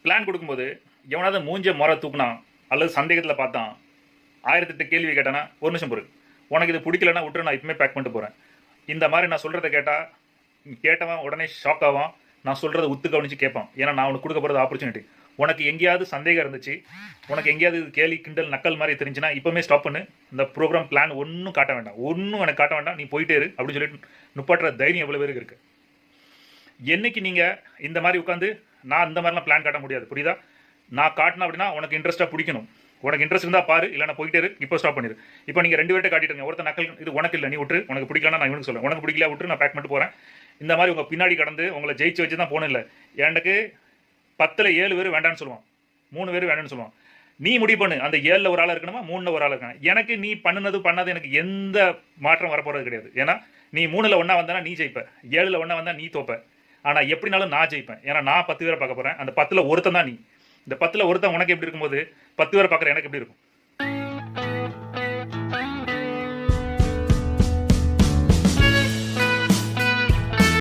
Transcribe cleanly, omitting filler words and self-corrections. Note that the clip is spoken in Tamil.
பிளான் கொடுக்கும்போது எவனாவது மூஞ்ச முறை தூக்குனான் அல்லது சந்தேகத்தில் பார்த்தான் 1008 கேள்வி கேட்டானா ஒரு நிமிஷம் பொறு, உனக்கு இது பிடிக்கலன்னா விட்டுரு, நான் இப்பவுமே பேக் பண்ணிட்டு போகிறேன். இந்த மாதிரி நான் சொல்கிறத கேட்டவன் உடனே ஷாக் ஆவான். நான் சொல்கிறத உத்து கவனித்து கேட்பான். ஏன்னா நான் உனக்கு கொடுக்க போகிறது ஆப்பர்ச்சுனிட்டி. உனக்கு எங்கேயாவது சந்தேகம் இருந்துச்சு, உனக்கு எங்கேயாவது கேலி கிண்டல் நக்கல் மாதிரி தெரிஞ்சுன்னா இப்போவுமே ஸ்டாப் பண்ணு. இந்த ப்ரோக்ராம் பிளான் ஒன்றும் காட்ட வேண்டாம், ஒன்றும் எனக்கு காட்ட வேண்டாம், நீ போயிட்டே இரு அப்படின்னு சொல்லிட்டு நுப்பாட்டுற தைரியம் எவ்வளோ பேருக்கு இருக்குது. என்னைக்கு நீங்கள் இந்த மாதிரி உட்காந்து நான் இந்த மாதிரிலாம் பிளான் காட்ட முடியாது, புரியுதா? நான் காட்டினேன் அப்படின்னா உனக்கு இன்ட்ரெஸ்ட்டாக பிடிக்கணும். உனக்கு இன்ட்ரெஸ்ட் இருந்தால் பாரு, இல்லை நான் போயிட்டே இரு, இப்போ ஸ்டாப் பண்ணிடு. இப்போ நீங்கள் 2 பேர்ட்ட காட்டிட்டுங்க. ஒருத்தர் நக்கல், இது உனக்கு இல்லை, நீ விட்டு, உனக்கு பிடிக்கலன்னா நான் இவனுக்கு சொல்லுவேன், உனக்கு பிடிக்கல விட்டு, நான் பேக் பண்ணிட்டு போகிறேன். இந்த மாதிரி உங்கள் பின்னாடி கடந்து உங்களை ஜெயிச்சு வச்சு தான் போகணும். இல்லை எனக்கு 10ல் 7 பேர் வேண்டான்னு சொல்லுவான், 3 பேர் வேண்டான்னு சொல்லுவான். நீ முடிவு பண்ணு, அந்த 7ல் ஒரு ஆள் இருக்கணுமா, 3ல் ஒரு ஆள் இருக்கணும். எனக்கு நீ பண்ணாது எனக்கு எந்த மாற்றம் வரப்போகிறது கிடையாது. ஏன்னா நீ 3ல் ஒன்றா வந்தனா நீ ஜெயிப்ப, 7ல் ஒன்றா வந்தால் நீ தோப்ப. ஆனால் எப்படினாலும் நான் ஜெயிப்பேன். ஏன்னா நான் 10 பேரை பார்க்க போகிறேன். அந்த 10ல் ஒருத்தன் தான் நீ. இந்த 10ல் ஒருத்தன் உனக்கு எப்படி இருக்கும்போது 10 பேரை பார்க்குற எனக்கு எப்படி இருக்கும்?